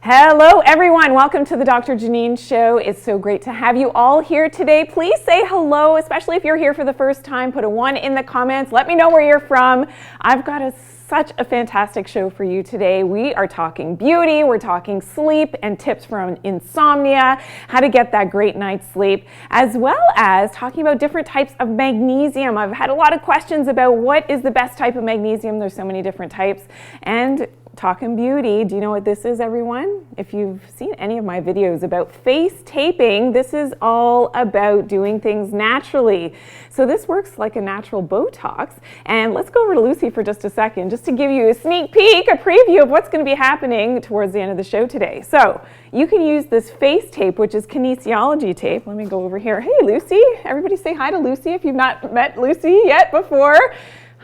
Hello everyone, welcome to the Doctor Janine show. It's so great to have you all here today. Please say hello, especially if you're here for the first time. Put a 1 in the comments. Let me know where you're from. I've got such a fantastic show for you today. We are talking beauty, we're talking sleep and tips from insomnia, how to get that great night's sleep, as well as talking about different types of magnesium. I've had a lot of questions about what is the best type of magnesium. There's so many different types. And talking beauty, do you know what this is, everyone? If you've seen any of my videos about face taping, this is all about doing things naturally. So this works like a natural Botox. And let's go over to Lucy for just a second, just to give you a sneak peek, a preview of what's going to be happening towards the end of the show today. So you can use this face tape, which is kinesiology tape. Let me go over here. Hey, Lucy. Everybody say hi to Lucy if you've not met Lucy yet before.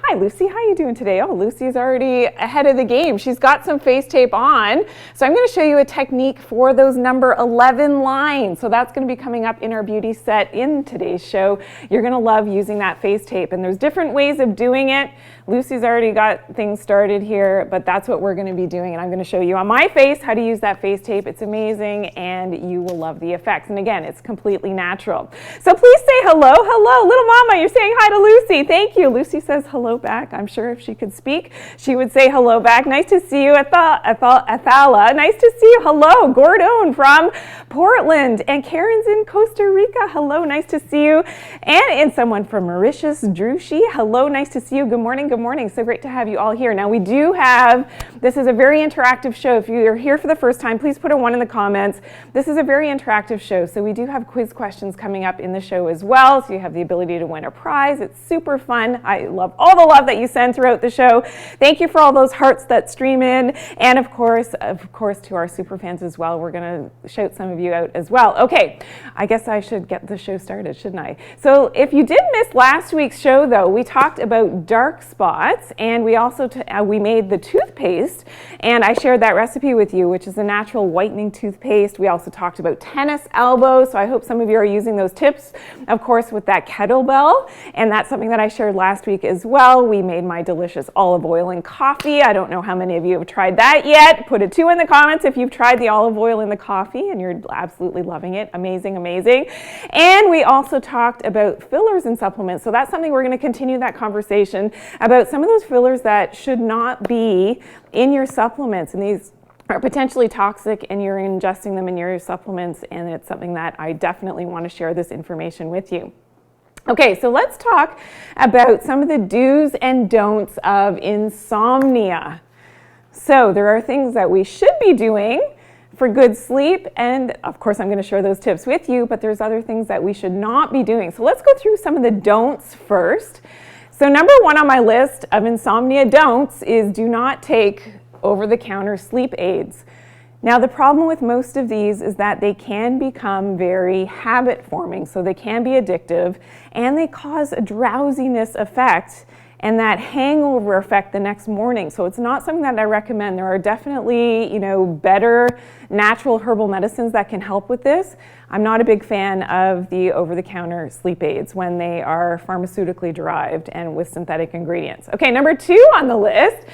Hi, Lucy. How are you doing today? Oh, Lucy's already ahead of the game. She's got some face tape on. So I'm going to show you a technique for those number 11 lines. So that's going to be coming up in our beauty set in today's show. You're going to love using that face tape. And there's different ways of doing it. Lucy's already got things started here, but that's what we're going to be doing. And I'm going to show you on my face how to use that face tape. It's amazing, and you will love the effects. And again, it's completely natural. So please say hello. Hello, little mama. You're saying hi to Lucy. Thank you. Lucy says hello back. I'm sure if she could speak, she would say hello back. Nice to see you, Athala. Nice to see you. Hello, Gordon from Portland, and Karen's in Costa Rica. Hello, nice to see you. And someone from Mauritius, Drushi. Hello, nice to see you. Good morning. Good morning. So great to have you all here. Now we do have, this is a very interactive show. If you're here for the first time, please put a 1 in the comments. This is a very interactive show. So we do have quiz questions coming up in the show as well. So you have the ability to win a prize. It's super fun. I love all the love that you send throughout the show. Thank you for all those hearts that stream in. And of course, to our super fans as well. We're going to shout some of you out as well. Okay, I guess I should get the show started, shouldn't I? So if you did miss last week's show, though, we talked about dark spots, and we also we made the toothpaste, and I shared that recipe with you, which is a natural whitening toothpaste. We also talked about tennis elbows, so I hope some of you are using those tips, of course, with that kettlebell, and that's something that I shared last week as well. We made my delicious olive oil and coffee. I don't know how many of you have tried that yet. Put a 2 in the comments if you've tried the olive oil and the coffee and you're absolutely loving it. Amazing, amazing. And we also talked about fillers and supplements, so that's something we're going to continue that conversation about some of those fillers that should not be in your supplements, and these are potentially toxic and you're ingesting them in your supplements, and it's something that I definitely want to share this information with you. Okay, so let's talk about some of the do's and don'ts of insomnia. So there are things that we should be doing for good sleep, and of course I'm going to share those tips with you, but there's other things that we should not be doing. So let's go through some of the don'ts first. So number 1 on my list of insomnia don'ts is do not take over-the-counter sleep aids. Now the problem with most of these is that they can become very habit-forming, so they can be addictive, and they cause a drowsiness effect and that hangover effect the next morning. So it's not something that I recommend. There are definitely, better natural herbal medicines that can help with this. I'm not a big fan of the over-the-counter sleep aids when they are pharmaceutically derived and with synthetic ingredients. Okay, number 2 on the list.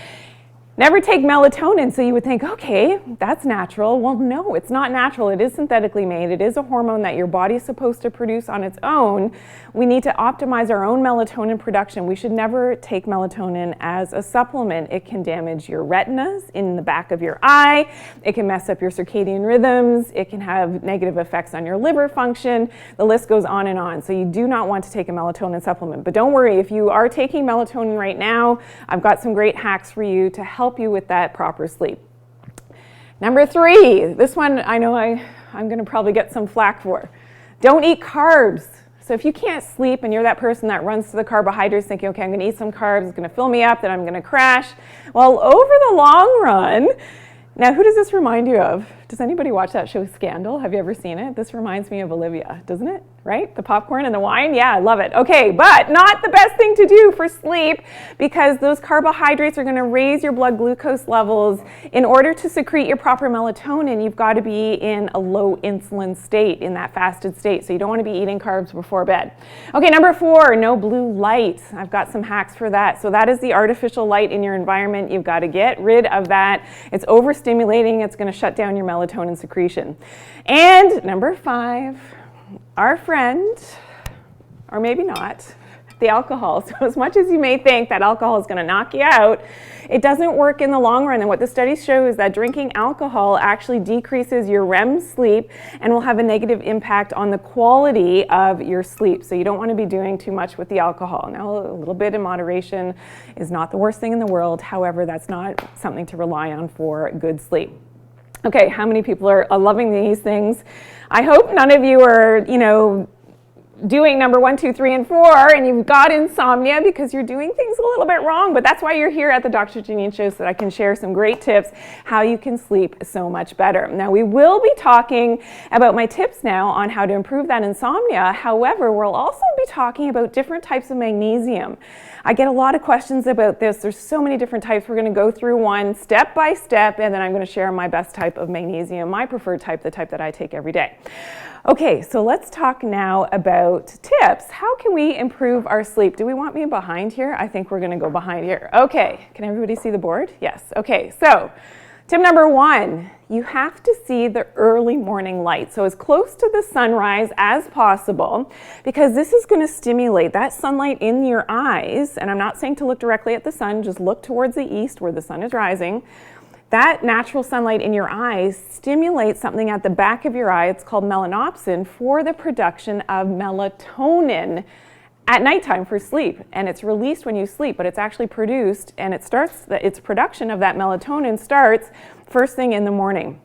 Never take melatonin. So you would think, okay, that's natural. Well, no, it's not natural. It is synthetically made. It is a hormone that your body is supposed to produce on its own. We need to optimize our own melatonin production. We should never take melatonin as a supplement. It can damage your retinas in the back of your eye. It can mess up your circadian rhythms. It can have negative effects on your liver function. The list goes on and on. So you do not want to take a melatonin supplement. But don't worry, if you are taking melatonin right now, I've got some great hacks for you to help you with that proper sleep. Number 3, this one I know I'm going to probably get some flack for. Don't eat carbs. So if you can't sleep and you're that person that runs to the carbohydrates thinking, okay, I'm going to eat some carbs, it's going to fill me up, then I'm going to crash. Well, over the long run, now who does this remind you of? Does anybody watch that show Scandal? Have you ever seen it? This reminds me of Olivia, doesn't it? Right? The popcorn and the wine? Yeah, I love it. Okay, but not the best thing to do for sleep, because those carbohydrates are going to raise your blood glucose levels. In order to secrete your proper melatonin, you've got to be in a low insulin state, in that fasted state. So you don't want to be eating carbs before bed. Okay, number 4, no blue light. I've got some hacks for that. So that is the artificial light in your environment. You've got to get rid of that. It's overstimulating. It's going to shut down your melatonin secretion. And number 5, our friend, or maybe not, the alcohol. So as much as you may think that alcohol is going to knock you out, it doesn't work in the long run. And what the studies show is that drinking alcohol actually decreases your REM sleep and will have a negative impact on the quality of your sleep. So you don't want to be doing too much with the alcohol. Now, a little bit in moderation is not the worst thing in the world. However, that's not something to rely on for good sleep. Okay, how many people are loving these things? I hope none of you are, doing number 1, 2, 3, and 4, and you've got insomnia because you're doing things a little bit wrong. But that's why you're here at the Dr. Janine Show, so that I can share some great tips how you can sleep so much better. Now, we will be talking about my tips now on how to improve that insomnia. However, we'll also be talking about different types of magnesium. I get a lot of questions about this. There's so many different types. We're going to go through one step by step, and then I'm going to share my best type of magnesium, my preferred type, the type that I take every day. Okay, so let's talk now about tips. How can we improve our sleep? Do we want me behind here? I think we're going to go behind here. Okay, can everybody see the board? Yes. Okay, so tip number 1, you have to see the early morning light. So as close to the sunrise as possible, because this is going to stimulate that sunlight in your eyes. And I'm not saying to look directly at the sun, just look towards the east where the sun is rising. That natural sunlight in your eyes stimulates something at the back of your eye. It's called melanopsin for the production of melatonin at nighttime for sleep. And it's released when you sleep, but it's actually produced, and its production of that melatonin starts first thing in the morning.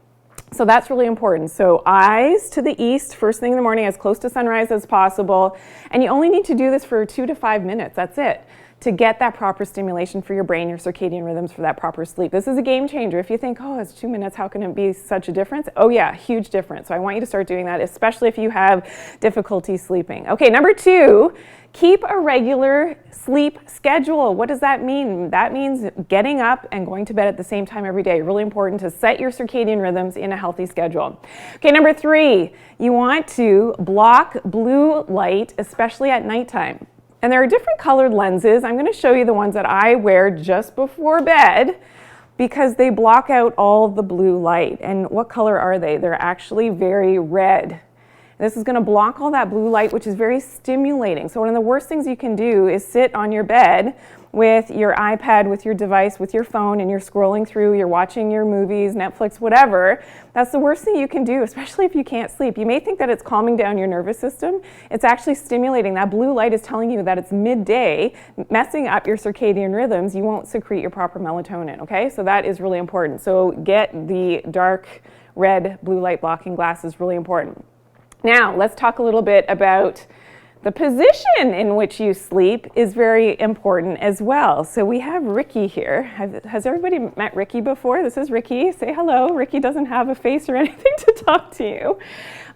So that's really important. So eyes to the east, first thing in the morning, as close to sunrise as possible. And you only need to do this for 2 to 5 minutes. That's it, to get that proper stimulation for your brain, your circadian rhythms, for that proper sleep. This is a game changer. If you think, oh, it's 2 minutes, how can it be such a difference? Oh yeah, huge difference. So I want you to start doing that, especially if you have difficulty sleeping. Okay, number 2, keep a regular sleep schedule. What does that mean? That means getting up and going to bed at the same time every day. Really important to set your circadian rhythms in a healthy schedule. Okay, number 3, you want to block blue light, especially at nighttime. And there are different colored lenses. I'm going to show you the ones that I wear just before bed because they block out all the blue light. And what color are they? They're actually very red. This is going to block all that blue light, which is very stimulating. So one of the worst things you can do is sit on your bed with your iPad, with your device, with your phone, and you're scrolling through, you're watching your movies, Netflix, whatever. That's the worst thing you can do, especially if you can't sleep. You may think that it's calming down your nervous system. It's actually stimulating. That blue light is telling you that it's midday, messing up your circadian rhythms. You won't secrete your proper melatonin, okay? So that is really important. So get the dark red blue light blocking glasses, really important. Now, let's talk a little bit about the position in which you sleep is very important as well. So we have Ricky here. Has everybody met Ricky before? This is Ricky. Say hello. Ricky doesn't have a face or anything to talk to you.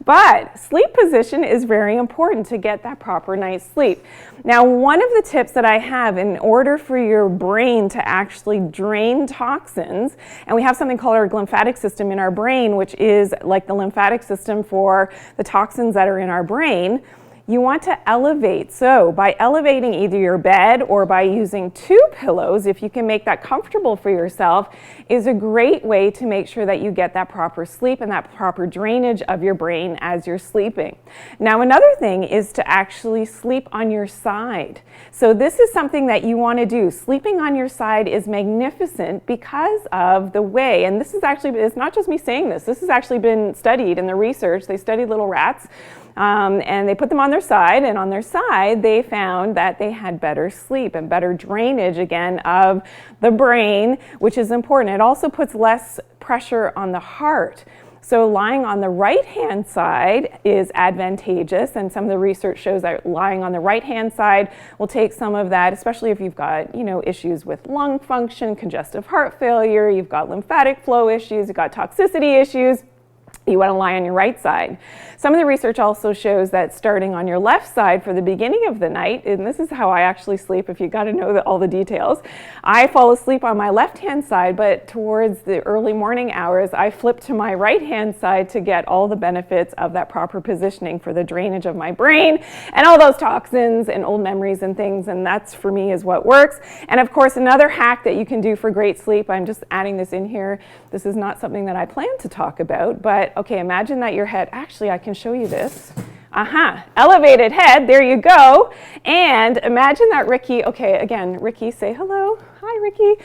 But sleep position is very important to get that proper night's sleep. Now, one of the tips that I have in order for your brain to actually drain toxins, and we have something called our lymphatic system in our brain, which is like the lymphatic system for the toxins that are in our brain, you want to elevate. So by elevating either your bed or by using 2 pillows, if you can make that comfortable for yourself, is a great way to make sure that you get that proper sleep and that proper drainage of your brain as you're sleeping. Now, another thing is to actually sleep on your side. So this is something that you want to do. Sleeping on your side is magnificent because of the way, and this is actually, it's not just me saying this, this has actually been studied in the research. They studied little rats and they put them on their side, and on their side they found that they had better sleep and better drainage again of the brain, which is important. It also puts less pressure on the heart. So lying on the right-hand side is advantageous, and some of the research shows that lying on the right-hand side will take some of that, especially if you've got, issues with lung function, congestive heart failure, you've got lymphatic flow issues, you've got toxicity issues. You want to lie on your right side. Some of the research also shows that starting on your left side for the beginning of the night, and this is how I actually sleep if you got to know all the details, I fall asleep on my left-hand side, but towards the early morning hours, I flip to my right-hand side to get all the benefits of that proper positioning for the drainage of my brain and all those toxins and old memories and things, and that's for me is what works. And of course, another hack that you can do for great sleep, I'm just adding this in here. This is not something that I plan to talk about, but okay, imagine that your head, actually I can show you this. Elevated head, there you go. And imagine that Ricky, okay, again, Ricky, say hello. Hi, Ricky.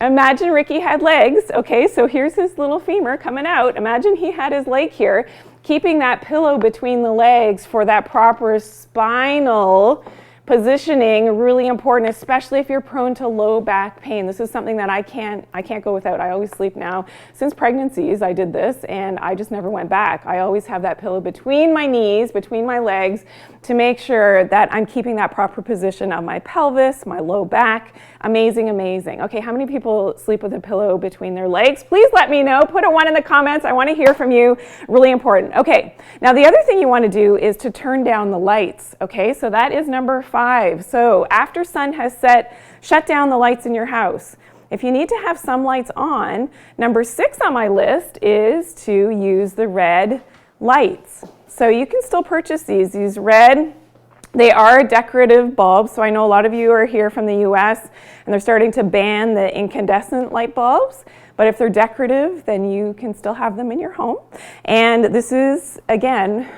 Imagine Ricky had legs, okay, so here's his little femur coming out. Imagine he had his leg here, keeping that pillow between the legs for that proper spinal positioning, really important, especially if you're prone to low back pain. This is something that I can't go without. I always sleep now. Since pregnancies, I did this, and I just never went back. I always have that pillow between my knees, between my legs, to make sure that I'm keeping that proper position of my pelvis, my low back. Amazing, amazing. Okay, how many people sleep with a pillow between their legs? Please let me know. Put a 1 in the comments. I want to hear from you. Really important. Okay, now the other thing you want to do is to turn down the lights. Okay, so that is number 5. So after sun has set, shut down the lights in your house. If you need to have some lights on, number 6 on my list is to use the red lights. So you can still purchase these red. They are decorative bulbs, so I know a lot of you are here from the US and they're starting to ban the incandescent light bulbs, but if they're decorative, then you can still have them in your home. And this is, again,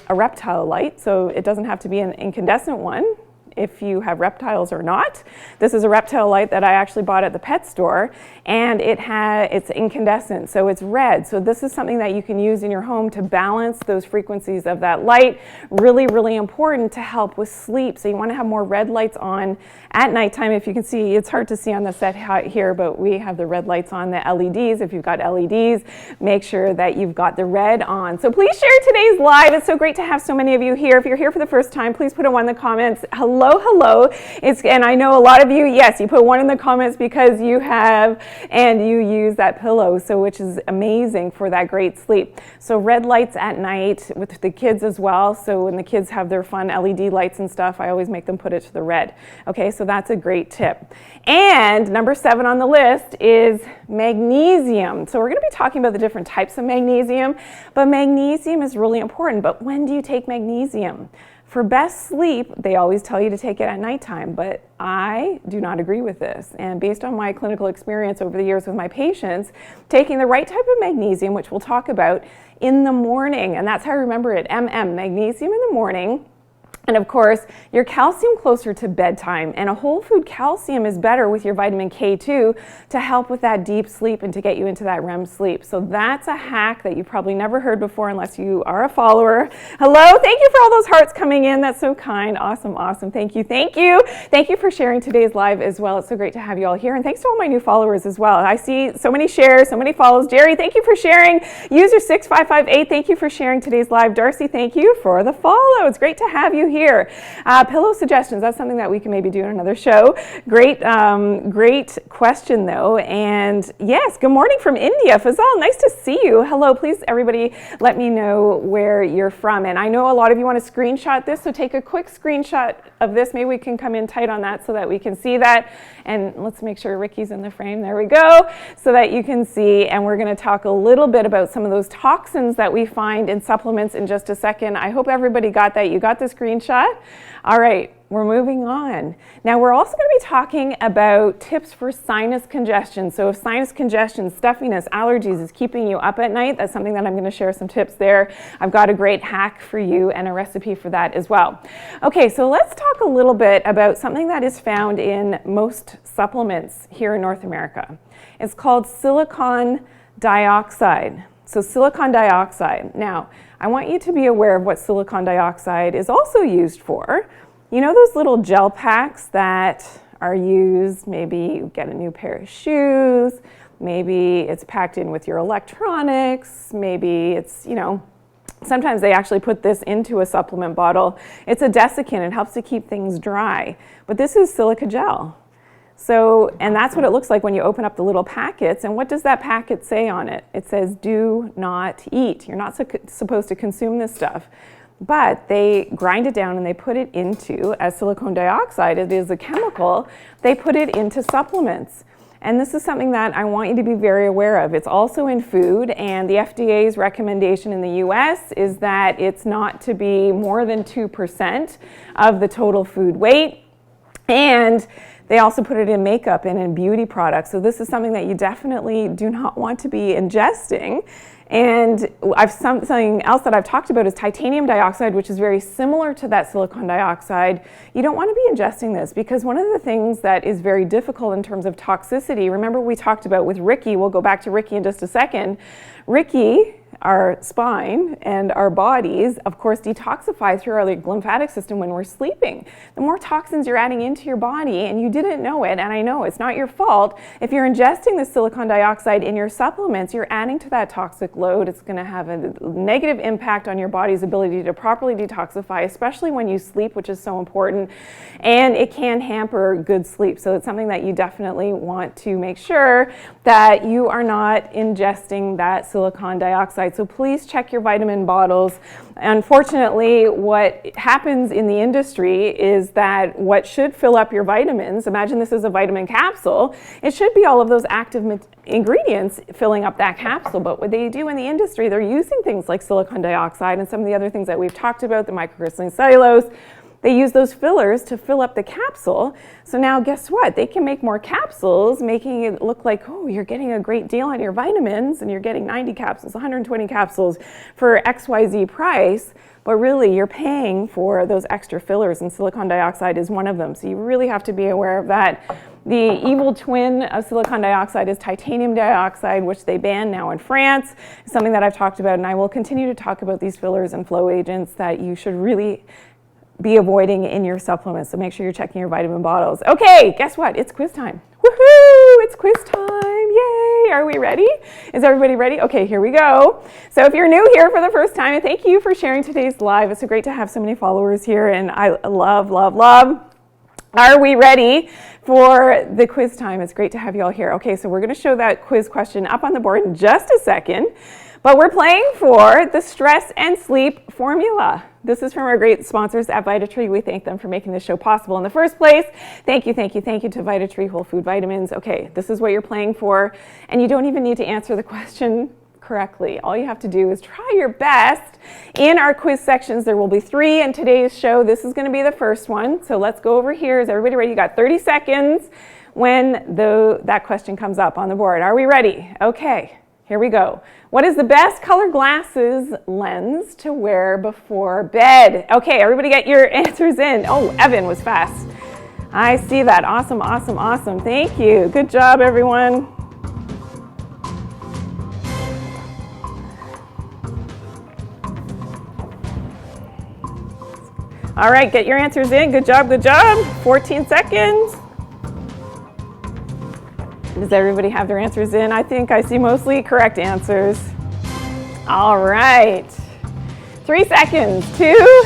a reptile light, so it doesn't have to be an incandescent one if you have reptiles or not. This is a reptile light that I actually bought at the pet store, and it's incandescent, so it's red. So this is something that you can use in your home to balance those frequencies of that light. Really, really important to help with sleep. So you want to have more red lights on at nighttime. If you can see, it's hard to see on the set here, but we have the red lights on, the LEDs. If you've got LEDs, make sure that you've got the red on. So please share today's live. It's so great to have so many of you here. If you're here for the first time, please put a 1 in the comments. Hello, hello. And I know a lot of you, yes, you put 1 in the comments because you have and you use that pillow, so which is amazing for that great sleep. So red lights at night with the kids as well. So when the kids have their fun LED lights and stuff, I always make them put it to the red. Okay, so that's a great tip. And number 7 on the list is magnesium. So we're going to be talking about the different types of magnesium, but magnesium is really important. But when do you take magnesium? For best sleep, they always tell you to take it at nighttime, but I do not agree with this. And based on my clinical experience over the years with my patients, taking the right type of magnesium, which we'll talk about, in the morning, and that's how I remember it, magnesium in the morning. And of course, your calcium closer to bedtime, and a whole food calcium is better with your vitamin K2 to help with that deep sleep and to get you into that REM sleep. So that's a hack that you've probably never heard before unless you are a follower. Hello, thank you for all those hearts coming in. That's so kind. Awesome, awesome. Thank you, thank you. Thank you for sharing today's live as well. It's so great to have you all here. And thanks to all my new followers as well. I see so many shares, so many follows. Jerry, thank you for sharing. User 6558, thank you for sharing today's live. Darcy, thank you for the follow. It's great to have you here. Pillow suggestions, that's something that we can maybe do in another show. Great question though. And yes, good morning from India. Fazal, nice to see you. Hello, please everybody let me know where you're from. And I know a lot of you want to screenshot this, so take a quick screenshot of this. Maybe we can come in tight on that so that we can see that. And let's make sure Ricky's in the frame. There we go. So that you can see. And we're going to talk a little bit about some of those toxins that we find in supplements in just a second. I hope everybody got that. You got the screenshot? All right, we're moving on. Now we're also going to be talking about tips for sinus congestion. So if sinus congestion, stuffiness, allergies is keeping you up at night, that's something that I'm going to share some tips there. I've got a great hack for you and a recipe for that as well. Okay, so let's talk a little bit about something that is found in most supplements here in North America. It's called silicon dioxide. So silicon dioxide. Now, I want you to be aware of what silicon dioxide is also used for. You know those little gel packs that are used, maybe you get a new pair of shoes, maybe it's packed in with your electronics, maybe it's, sometimes they actually put this into a supplement bottle. It's a desiccant, it helps to keep things dry. But this is silica gel. So, and that's what it looks like when you open up the little packets. And what does that packet say on it? It says, do not eat. You're not supposed to consume this stuff. But they grind it down and they put it into, as silicone dioxide, it is a chemical, they put it into supplements. And this is something that I want you to be very aware of. It's also in food, and the FDA's recommendation in the US is that it's not to be more than 2% of the total food weight. And they also put it in makeup and in beauty products. So this is something that you definitely do not want to be ingesting. And something else that I've talked about is titanium dioxide, which is very similar to that silicone dioxide. You don't want to be ingesting this because one of the things that is very difficult in terms of toxicity, remember we talked about with Ricky, we'll go back to Ricky in just a second. Ricky, our spine and our bodies, of course, detoxify through our lymphatic system when we're sleeping. The more toxins you're adding into your body, and you didn't know it, and I know it's not your fault, if you're ingesting the silicone dioxide in your supplements, you're adding to that toxic load. It's going to have a negative impact on your body's ability to properly detoxify, especially when you sleep, which is so important, and it can hamper good sleep. So it's something that you definitely want to make sure that you are not ingesting that silicone dioxide. So please check your vitamin bottles. Unfortunately, what happens in the industry is that what should fill up your vitamins, imagine this is a vitamin capsule, it should be all of those active ingredients filling up that capsule. But what they do in the industry, they're using things like silicone dioxide and some of the other things that we've talked about, the microcrystalline cellulose. They use those fillers to fill up the capsule. So now guess what? They can make more capsules, making it look like, oh, you're getting a great deal on your vitamins and you're getting 90 capsules, 120 capsules for XYZ price. But really, you're paying for those extra fillers, and silicone dioxide is one of them. So you really have to be aware of that. The evil twin of silicone dioxide is titanium dioxide, which they ban now in France. It's something that I've talked about, and I will continue to talk about these fillers and flow agents that you should really be avoiding in your supplements. So make sure you're checking your vitamin bottles. Okay, guess what? It's quiz time. Woohoo! It's quiz time. Yay! Are we ready? Is everybody ready? Okay, here we go. So if you're new here for the first time, and thank you for sharing today's live. It's so great to have so many followers here, and I love. Are we ready for the quiz time? It's great to have you all here. Okay, so we're going to show that quiz question up on the board in just a second. But we're playing for the stress and sleep formula. This is from our great sponsors at VitaTree. We thank them for making this show possible in the first place. Thank you to VitaTree Whole Food Vitamins. Okay, this is what you're playing for, and you don't even need to answer the question correctly. All you have to do is try your best. In our quiz sections, there will be 3 in today's show. This is going to be the first one. So let's go over here. Is everybody ready? You got 30 seconds when that question comes up on the board. Are we ready? Okay. Here we go. What is the best color glasses lens to wear before bed? Okay, everybody get your answers in. Oh, Evan was fast. I see that. Awesome. Thank you. Good job, everyone. All right, get your answers in. Good job. 14 seconds. Does everybody have their answers in? I think I see mostly correct answers. All right. 3 seconds, 2,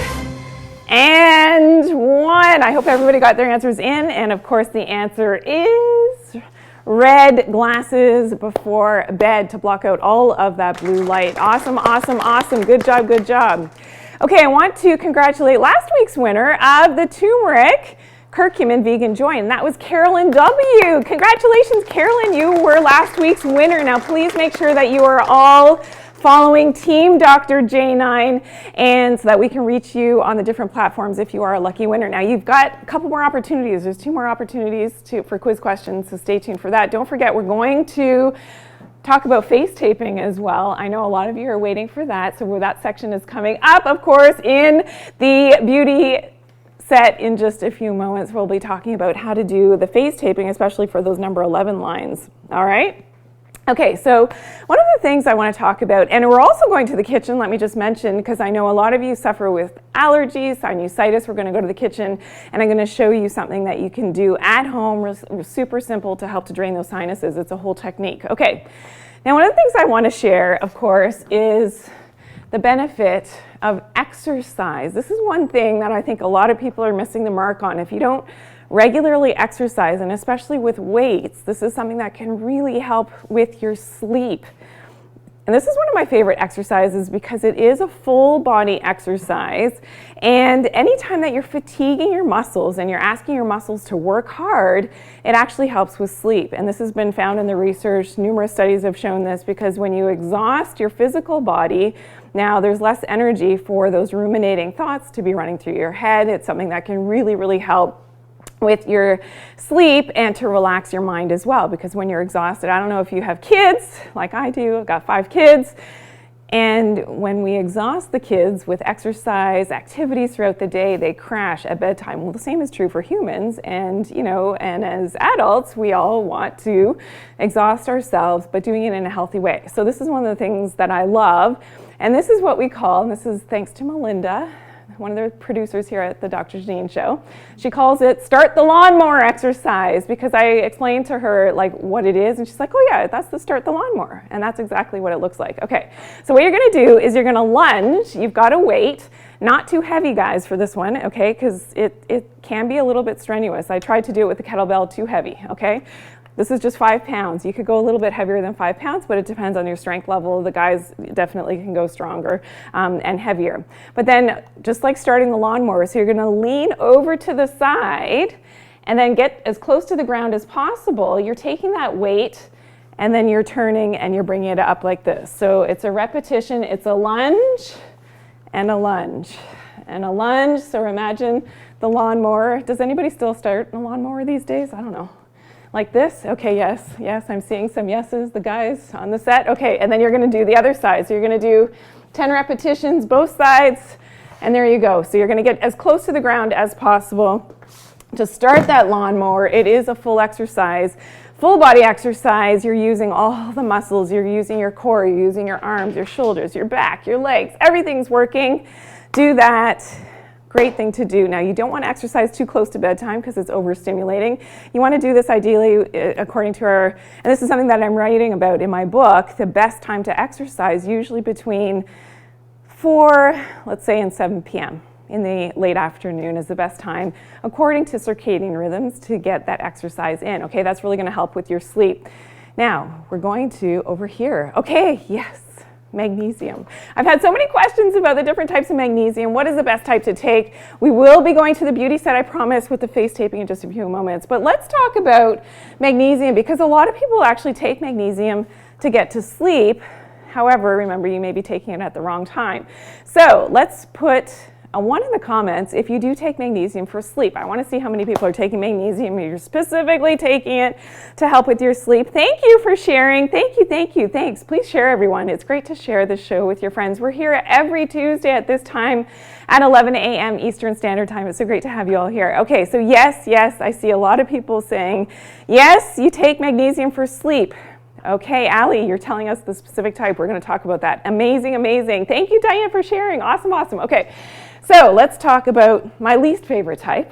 and 1. I hope everybody got their answers in. And of course, the answer is red glasses before bed to block out all of that blue light. Awesome. Good job. Okay, I want to congratulate last week's winner of the turmeric curcumin vegan joy, and that was Carolyn W. Congratulations, Carolyn, you were last week's winner. Now please make sure that you are all following Team Doctor Janine, and so that we can reach you on the different platforms if you are a lucky winner. Now you've got a couple more opportunities. There's 2 more opportunities for quiz questions, so stay tuned for that. Don't forget, we're going to talk about face taping as well. I know a lot of you are waiting for that, so that section is coming up, of course, in the beauty set in just a few moments. We'll be talking about how to do the face taping, especially for those number 11 lines. All right? Okay, so one of the things I want to talk about, and we're also going to the kitchen, let me just mention, because I know a lot of you suffer with allergies, sinusitis. We're going to go to the kitchen, and I'm going to show you something that you can do at home, super simple, to help to drain those sinuses. It's a whole technique. Okay, now one of the things I want to share, of course, is the benefit of exercise. This is one thing that I think a lot of people are missing the mark on. If you don't regularly exercise, and especially with weights, this is something that can really help with your sleep. And this is one of my favorite exercises because it is a full body exercise, and anytime that you're fatiguing your muscles and you're asking your muscles to work hard, it actually helps with sleep. And this has been found in the research. Numerous studies have shown this, because when you exhaust your physical body, now there's less energy for those ruminating thoughts to be running through your head. It's something that can really, really help with your sleep and to relax your mind as well, because when you're exhausted, I don't know if you have kids like I do, I've got 5 kids, and when we exhaust the kids with exercise activities throughout the day, they crash at bedtime. Well, the same is true for humans, and and as adults, we all want to exhaust ourselves, but doing it in a healthy way. So this is one of the things that I love, and this is what we call, and this is thanks to Melinda, one of the producers here at the Doctor Janine show. She calls it start the lawnmower exercise, because I explained to her like what it is, and she's like, oh yeah, that's the start the lawnmower. And that's exactly what it looks like. Okay, so what you're gonna do is you're gonna lunge. You've got a weight, not too heavy guys for this one, okay, because it can be a little bit strenuous. I tried to do it with the kettlebell, too heavy, okay? This is just 5 pounds. You could go a little bit heavier than 5 pounds, but it depends on your strength level. The guys definitely can go stronger and heavier. But then, just like starting the lawnmower, so you're gonna lean over to the side and then get as close to the ground as possible. You're taking that weight and then you're turning and you're bringing it up like this. So it's a repetition, it's a lunge and a lunge and a lunge. So imagine the lawnmower. Does anybody still start a lawnmower these days? I don't know. Like this? Okay, yes, I'm seeing some yeses, the guys on the set. Okay, and then you're gonna do the other side. So you're gonna do 10 repetitions, both sides, and there you go. So you're gonna get as close to the ground as possible to start that lawnmower. It is a full exercise, full body exercise. You're using all the muscles. You're using your core, you're using your arms, your shoulders, your back, your legs, everything's working. Do that. Great thing to do. Now, you don't want to exercise too close to bedtime because it's overstimulating. You want to do this ideally according to our, and this is something that I'm writing about in my book, the best time to exercise, usually between 4, let's say, and 7 p.m. in the late afternoon is the best time, according to circadian rhythms, to get that exercise in. Okay, that's really going to help with your sleep. Now, we're going to over here. Okay, yes. Magnesium. I've had so many questions about the different types of magnesium. What is the best type to take? We will be going to the beauty set, I promise, with the face taping in just a few moments. But let's talk about magnesium, because a lot of people actually take magnesium to get to sleep. However, remember, you may be taking it at the wrong time. So let's put a 1 in the comments if you do take magnesium for sleep. I want to see how many people are taking magnesium. You're specifically taking it to help with your sleep. Thank you for sharing. Thank you, thanks. Please share, everyone. It's great to share this show with your friends. We're here every Tuesday at this time at 11 a.m. Eastern Standard Time. It's so great to have you all here. Okay, so yes, I see a lot of people saying, yes, you take magnesium for sleep. Okay, Allie, you're telling us the specific type. We're going to talk about that. Amazing. Thank you, Diane, for sharing. Awesome. Okay. So let's talk about my least favorite type,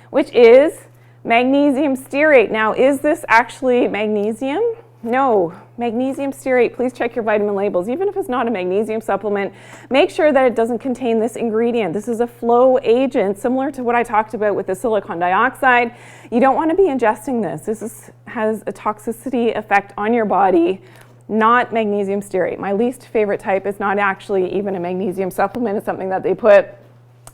which is magnesium stearate. Now, is this actually magnesium? No, magnesium stearate. Please check your vitamin labels. Even if it's not a magnesium supplement, make sure that it doesn't contain this ingredient. This is a flow agent, similar to what I talked about with the silicon dioxide. You don't want to be ingesting this. This has a toxicity effect on your body. Not magnesium stearate. My least favorite type is not actually even a magnesium supplement. It's something that they put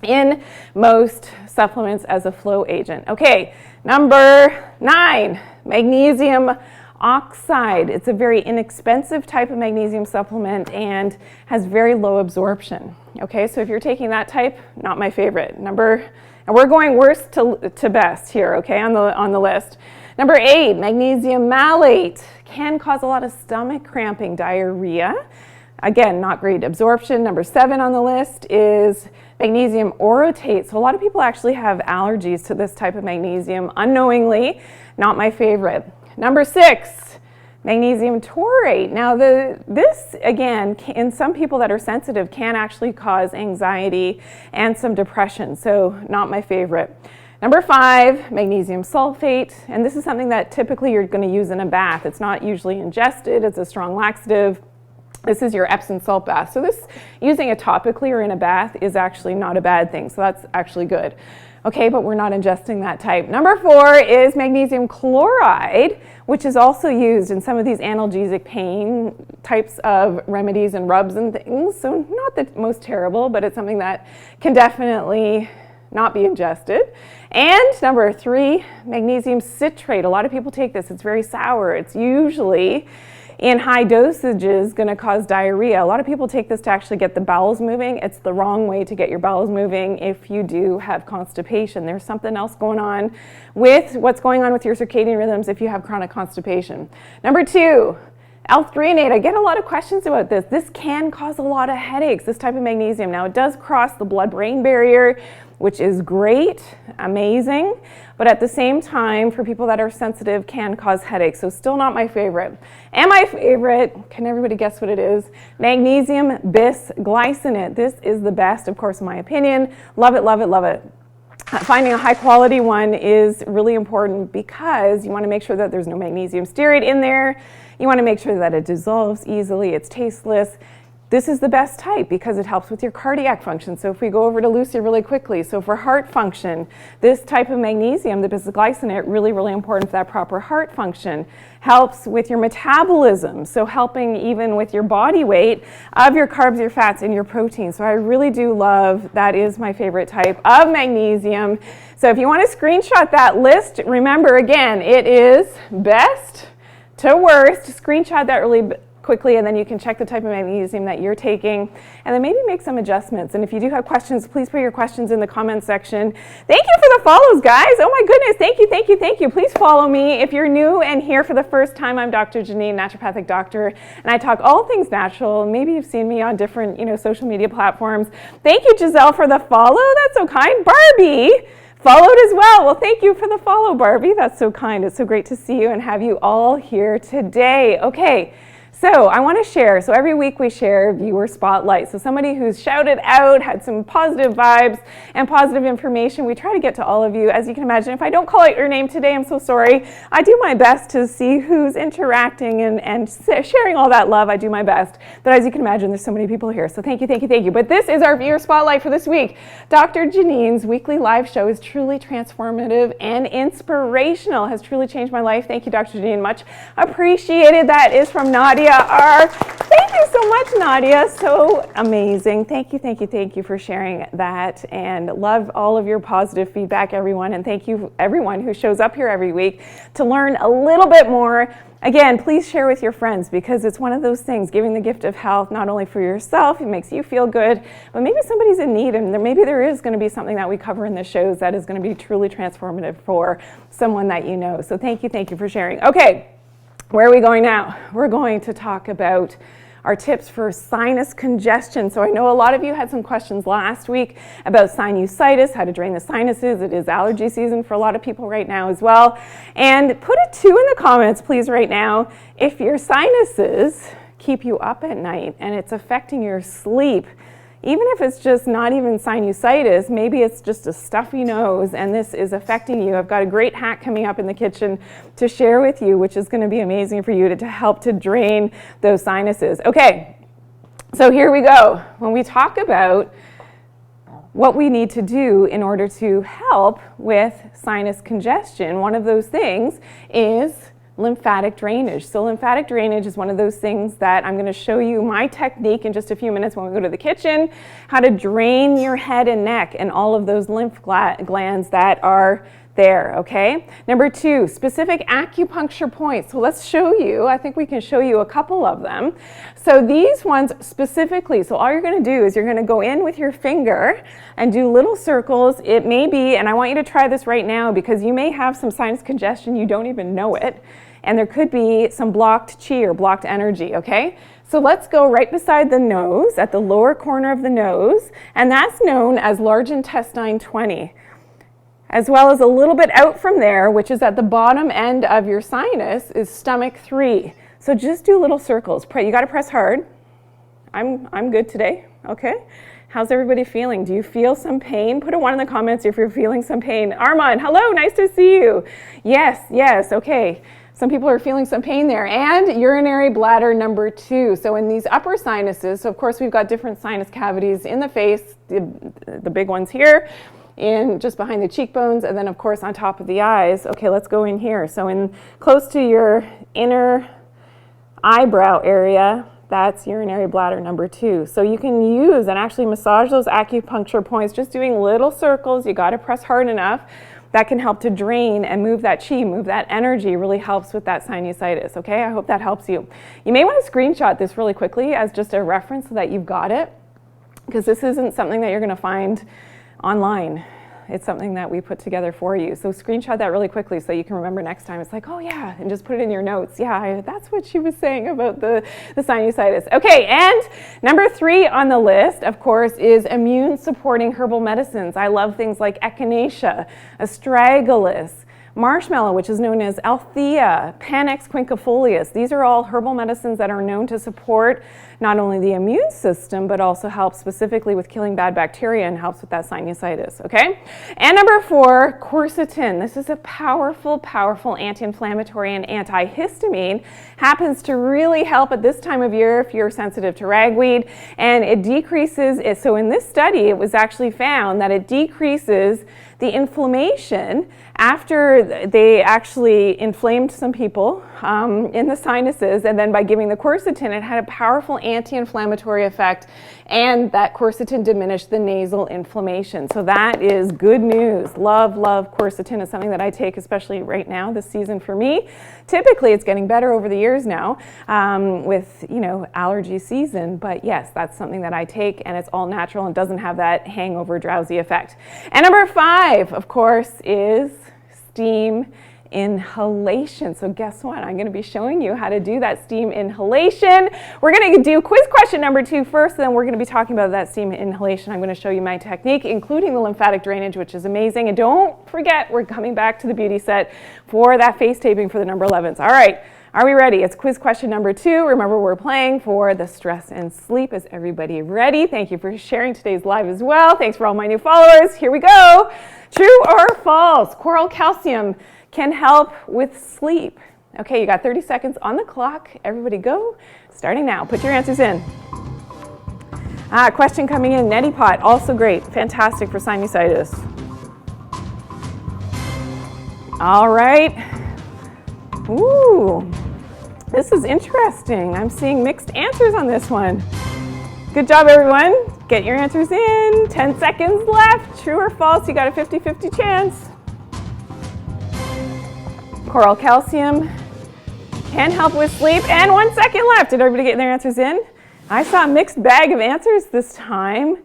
in most supplements as a flow agent. Okay, number 9, magnesium oxide. It's a very inexpensive type of magnesium supplement and has very low absorption. Okay, so if you're taking that type, not my favorite. And we're going worst to best here, okay, on the list. Number 8, magnesium malate can cause a lot of stomach cramping, diarrhea. Again, not great absorption. Number 7 on the list is magnesium orotate. So a lot of people actually have allergies to this type of magnesium unknowingly. Not my favorite. Number 6, magnesium taurate. Now this, again, in some people that are sensitive, can actually cause anxiety and some depression. So not my favorite. Number 5, magnesium sulfate. And this is something that typically you're going to use in a bath. It's not usually ingested. It's a strong laxative. This is your Epsom salt bath. So this, using it topically or in a bath, is actually not a bad thing. So that's actually good. Okay, but we're not ingesting that type. Number 4 is magnesium chloride, which is also used in some of these analgesic pain types of remedies and rubs and things. So not the most terrible, but it's something that can definitely not be ingested. And number 3, magnesium citrate. A lot of people take this. It's very sour. It's usually in high dosages going to cause diarrhea. A lot of people take this to actually get the bowels moving. It's the wrong way to get your bowels moving if you do have constipation. There's something else going on with what's going on with your circadian rhythms if you have chronic constipation. Number 2, L-threonate. I get a lot of questions about this. This can cause a lot of headaches, this type of magnesium. Now, it does cross the blood-brain barrier, which is great, amazing, but at the same time, for people that are sensitive, can cause headaches. So still not my favorite. And my favorite, can everybody guess what it is? Magnesium bisglycinate. This is the best, of course, in my opinion. Love it, love it, love it. Finding a high quality one is really important because you want to make sure that there's no magnesium stearate in there. You want to make sure that it dissolves easily, it's tasteless. This is the best type because it helps with your cardiac function. So if we go over to Lucy really quickly, so for heart function, this type of magnesium, the bisglycinate, really, really important for that proper heart function. Helps with your metabolism, so helping even with your body weight of your carbs, your fats, and your protein. So I really do love, that is my favorite type of magnesium. So if you want to screenshot that list, remember again, it is best to worst. Screenshot that really quickly, and then you can check the type of magnesium that you're taking, and then maybe make some adjustments. And if you do have questions, please put your questions in the comment section. Thank you for the follows, guys. Oh my goodness, thank you, thank you, thank you. Please follow me. If you're new and here for the first time, I'm Dr. Janine, naturopathic doctor, and I talk all things natural. Maybe you've seen me on different, social media platforms. Thank you, Giselle, for the follow. That's so kind. Barbie followed as well. Well, thank you for the follow, Barbie. That's so kind. It's so great to see you and have you all here today. Okay. So I want to share, so every week we share viewer spotlight. So somebody who's shouted out, had some positive vibes and positive information. We try to get to all of you. As you can imagine, if I don't call out your name today, I'm so sorry. I do my best to see who's interacting and sharing all that love. I do my best. But as you can imagine, there's so many people here. So thank you, thank you, thank you. But this is our viewer spotlight for this week. Dr. Janine's weekly live show is truly transformative and inspirational. Has truly changed my life. Thank you, Dr. Janine. Much appreciated. That is from Nadia. Thank you so much, Nadia. So amazing. Thank you, thank you, thank you for sharing that, and love all of your positive feedback, everyone. And thank you, everyone who shows up here every week to learn a little bit more. Again, please share with your friends because it's one of those things, giving the gift of health, not only for yourself, it makes you feel good, but maybe somebody's in need, and maybe there is going to be something that we cover in the shows that is going to be truly transformative for someone that you know. So thank you for sharing. Okay. Where are we going now? We're going to talk about our tips for sinus congestion. So I know a lot of you had some questions last week about sinusitis, how to drain the sinuses. It is allergy season for a lot of people right now as well. And put a 2 in the comments, please, right now, if your sinuses keep you up at night and it's affecting your sleep. Even if it's just not even sinusitis, maybe it's just a stuffy nose and this is affecting you. I've got a great hack coming up in the kitchen to share with you, which is going to be amazing for you to help to drain those sinuses. Okay, so here we go. When we talk about what we need to do in order to help with sinus congestion, one of those things is lymphatic drainage. So lymphatic drainage is one of those things that I'm going to show you my technique in just a few minutes when we go to the kitchen, how to drain your head and neck and all of those lymph glands that are there, okay? Number 2, specific acupuncture points. So let's show you, I think we can show you a couple of them. So these ones specifically, so all you're going to do is you're going to go in with your finger and do little circles. It may be, and I want you to try this right now because you may have some sinus congestion, you don't even know it. And there could be some blocked chi or blocked energy, okay? So let's go right beside the nose, at the lower corner of the nose, and that's known as large intestine 20, as well as a little bit out from there, which is at the bottom end of your sinus, is stomach 3. So just do little circles. You got to press hard. I'm good today, okay? How's everybody feeling? Do you feel some pain? Put a 1 in the comments if you're feeling some pain. Armand, hello, nice to see you. Yes, okay. Some people are feeling some pain there. And urinary bladder number 2. So in these upper sinuses, so of course we've got different sinus cavities in the face, the big ones here. in just behind the cheekbones, and then of course on top of the eyes. Okay, let's go in here. So in close to your inner eyebrow area, that's urinary bladder number 2. So you can use and actually massage those acupuncture points, just doing little circles. You got to press hard enough. That can help to drain and move that chi, move that energy, really helps with that sinusitis, okay? I hope that helps you. You may want to screenshot this really quickly as just a reference so that you've got it, because this isn't something that you're going to find online. It's something that we put together for you. So screenshot that really quickly so you can remember next time. It's like, oh yeah, and just put it in your notes. Yeah, that's what she was saying about the sinusitis. Okay, and number 3 on the list, of course, is immune supporting herbal medicines. I love things like echinacea, astragalus, marshmallow, which is known as Althea, Panax quinquefolius. These are all herbal medicines that are known to support not only the immune system, but also help specifically with killing bad bacteria and helps with that sinusitis, okay? And number 4, quercetin. This is a powerful, powerful anti-inflammatory and antihistamine. Happens to really help at this time of year if you're sensitive to ragweed, and it decreases it. So in this study, it was actually found that it decreases the inflammation after they actually inflamed some people in the sinuses, and then by giving the quercetin, it had a powerful anti-inflammatory effect, and that quercetin diminished the nasal inflammation. So that is good news. Love, love quercetin. Is something that I take, especially right now, this season for me. Typically, it's getting better over the years now with, you know, allergy season, but yes, that's something that I take, and it's all natural and doesn't have that hangover, drowsy effect. And number 5, of course, is steam inhalation. So guess what? I'm going to be showing you how to do that steam inhalation. We're going to do quiz question number 2 first, then we're going to be talking about that steam inhalation. I'm going to show you my technique, including the lymphatic drainage, which is amazing. And don't forget, we're coming back to the beauty set for that face taping for the number 11s. All right. Are we ready? It's quiz question number 2. Remember, we're playing for the stress and sleep. Is everybody ready? Thank you for sharing today's live as well. Thanks for all my new followers. Here we go. True or false? Coral calcium can help with sleep. Okay, you got 30 seconds on the clock. Everybody go. Starting now. Put your answers in. Question coming in. Neti pot, also great. Fantastic for sinusitis. All right. Ooh, this is interesting. I'm seeing mixed answers on this one. Good job, everyone. Get your answers in. 10 seconds left. True or false? You got a 50-50 chance. Coral calcium can help with sleep. And 1 second left. Did everybody get their answers in? I saw a mixed bag of answers this time.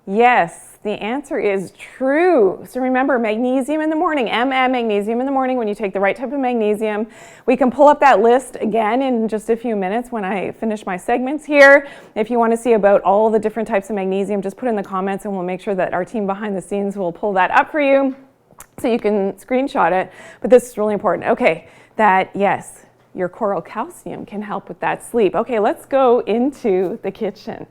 Yes, the answer is true. So remember, magnesium in the morning, magnesium in the morning, when you take the right type of magnesium. We can pull up that list again in just a few minutes when I finish my segments here. If you want to see about all the different types of magnesium, just put in the comments and we'll make sure that our team behind the scenes will pull that up for you so you can screenshot it. But this is really important. Okay, that yes, your coral calcium can help with that sleep. Okay, let's go into the kitchen.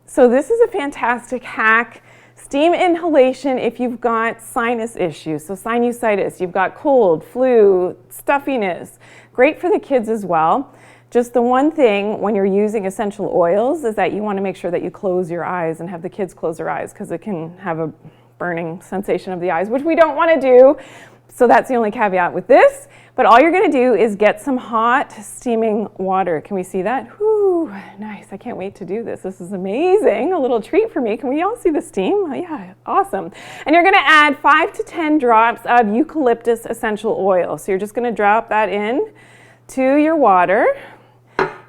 So this is a fantastic hack. Steam inhalation if you've got sinus issues, so sinusitis, you've got cold, flu, stuffiness. Great for the kids as well. Just the one thing when you're using essential oils is that you want to make sure that you close your eyes and have the kids close their eyes, because it can have a burning sensation of the eyes, which we don't want to do. So that's the only caveat with this. But all you're going to do is get some hot steaming water. Can we see that? Whew, nice. I can't wait to do this. This is amazing. A little treat for me. Can we all see the steam? Oh, yeah, awesome. And you're going to add 5 to 10 drops of eucalyptus essential oil. So you're just going to drop that in to your water,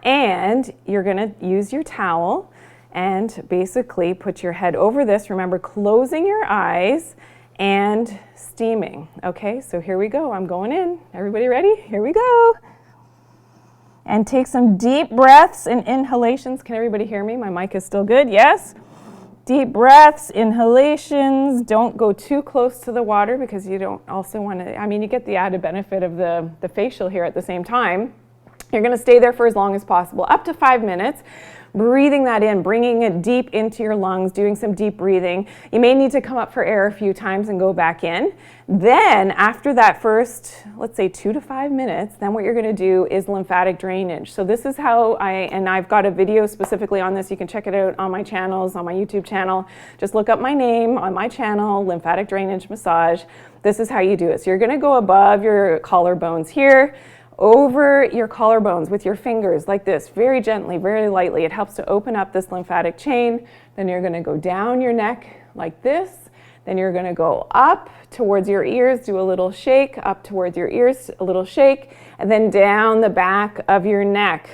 and you're going to use your towel and basically put your head over this. Remember, closing your eyes and steaming. Okay, so here we go. I'm going in. Everybody ready? Here we go. And take some deep breaths and inhalations. Can everybody hear me? My mic is still good. Yes? Deep breaths, inhalations. Don't go too close to the water because you don't also want to, I mean, you get the added benefit of the facial here at the same time. You're going to stay there for as long as possible, up to 5 minutes. Breathing that in, bringing it deep into your lungs, doing some deep breathing. You may need to come up for air a few times and go back in. Then after that first, let's say 2 to 5 minutes, then what you're going to do is lymphatic drainage. So this is how I've got a video specifically on this. You can check it out on my channels, on my YouTube channel. Just look up my name on my channel, lymphatic drainage massage. This is how you do it. So you're going to go above your collarbones here, over your collarbones with your fingers like this, very gently, very lightly. It helps to open up this lymphatic chain. Then you're going to go down your neck like this. Then you're going to go up towards your ears, do a little shake, up towards your ears, a little shake, and then down the back of your neck.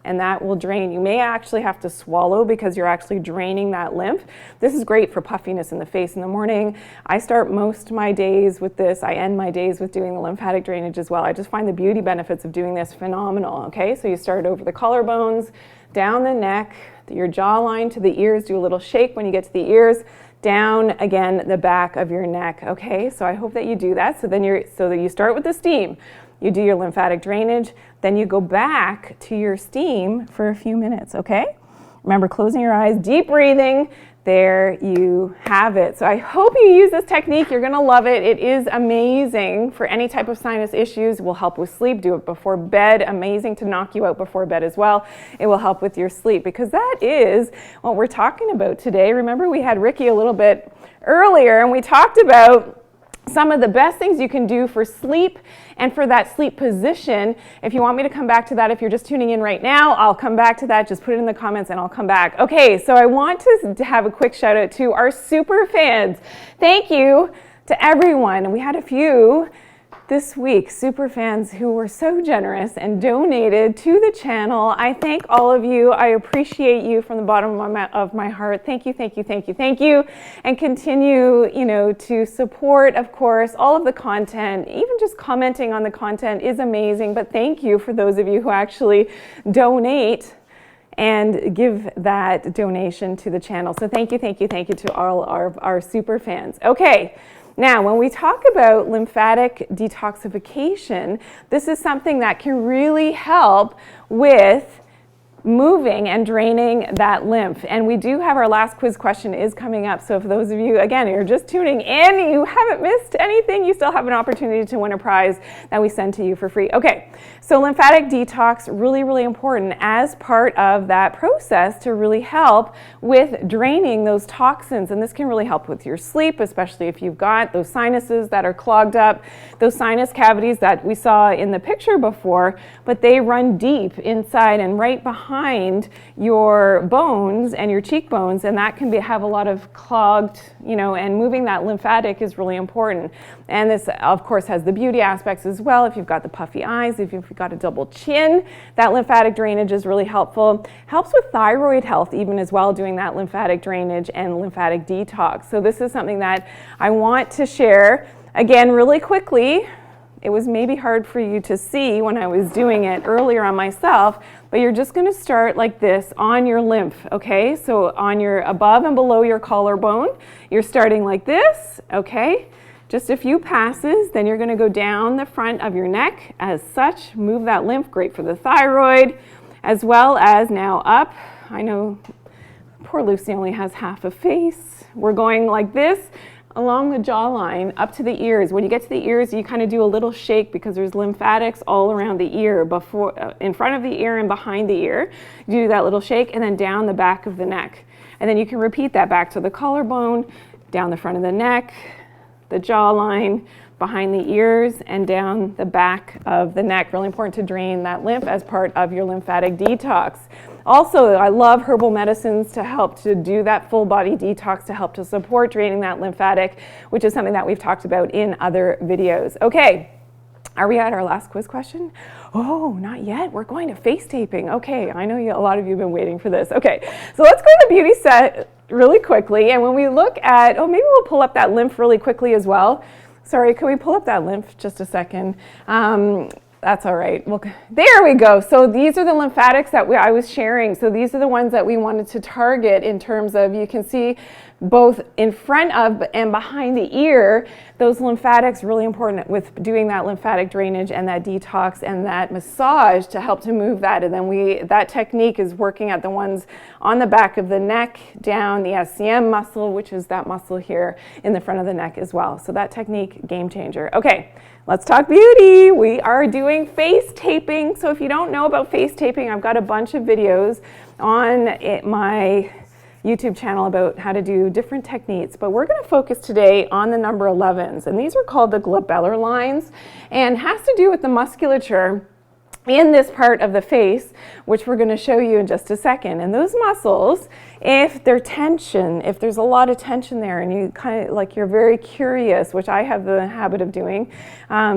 And that will drain. You may actually have to swallow because you're actually draining that lymph. This is great for puffiness in the face in the morning. I start most of my days with this. I end my days with doing the lymphatic drainage as well. I just find the beauty benefits of doing this phenomenal, okay? So you start over the collarbones, down the neck, your jawline to the ears, do a little shake when you get to the ears, down again the back of your neck, okay? So I hope that you do that. So that you start with the steam. You do your lymphatic drainage, then you go back to your steam for a few minutes, okay? Remember, closing your eyes, deep breathing. There you have it. So I hope you use this technique. You're gonna love it. It is amazing for any type of sinus issues. It will help with sleep. Do it before bed. Amazing to knock you out before bed as well. It will help with your sleep because that is what we're talking about today. Remember, we had Ricky a little bit earlier and we talked about some of the best things you can do for sleep and for that sleep position. If you want me to come back to that, if you're just tuning in right now, I'll come back to that. Just put it in the comments and I'll come back. Okay, so I want to have a quick shout out to our super fans. Thank you to everyone. We had a few this week, super fans who were so generous and donated to the channel. I thank all of you. I appreciate you from the bottom of my heart. Thank you, thank you, thank you, thank you. And continue, to support, of course, all of the content. Even just commenting on the content is amazing, but thank you for those of you who actually donate and give that donation to the channel. So thank you, thank you, thank you to all our super fans. Okay. Now, when we talk about lymphatic detoxification, this is something that can really help with moving and draining that lymph. And we do have our last quiz question is coming up. So for those of you, again, you're just tuning in, you haven't missed anything, you still have an opportunity to win a prize that we send to you for free. Okay, so lymphatic detox, really, really important as part of that process to really help with draining those toxins. And this can really help with your sleep, especially if you've got those sinuses that are clogged up, those sinus cavities that we saw in the picture before, but they run deep inside and right behind your bones and your cheekbones, and that can have a lot of clogged, and moving that lymphatic is really important. And this, of course, has the beauty aspects as well. If you've got the puffy eyes, if you've got a double chin, that lymphatic drainage is really helpful. Helps with thyroid health even as well, doing that lymphatic drainage and lymphatic detox. So this is something that I want to share, again, really quickly. It was maybe hard for you to see when I was doing it earlier on myself, but you're just going to start like this on your lymph, okay? So on your above and below your collarbone, you're starting like this, okay? Just a few passes, then you're going to go down the front of your neck as such, move that lymph, great for the thyroid, as well as now up. I know poor Lucy only has half a face. We're going like this, along the jawline up to the ears. When you get to the ears, you kind of do a little shake because there's lymphatics all around the ear, in front of the ear and behind the ear. You do that little shake and then down the back of the neck. And then you can repeat that back to the collarbone, down the front of the neck, the jawline, behind the ears, and down the back of the neck. Really important to drain that lymph as part of your lymphatic detox. Also, I love herbal medicines to help to do that full body detox, to help to support draining that lymphatic, which is something that we've talked about in other videos. Okay, are we at our last quiz question? Oh, not yet. We're going to face taping. Okay, I know a lot of you have been waiting for this. Okay, so let's go to the beauty set really quickly. And when we look at, maybe we'll pull up that lymph really quickly as well. Sorry, can we pull up that lymph just a second? That's all right. Well, there we go. So these are the lymphatics that I was sharing. So these are the ones that we wanted to target in terms of, you can see both in front of and behind the ear. Those lymphatics really important with doing that lymphatic drainage and that detox and that massage to help to move that. And then that technique is working at the ones on the back of the neck, down the SCM muscle, which is that muscle here in the front of the neck as well. So that technique, game changer. Okay, let's talk beauty. We are doing face taping. So if you don't know about face taping, I've got a bunch of videos on my YouTube channel about how to do different techniques, but we're going to focus today on the number 11s, and these are called the glabellar lines, and has to do with the musculature in this part of the face, which we're going to show you in just a second. And those muscles, if there's a lot of tension there, and you kind of like you're very curious, which I have the habit of doing,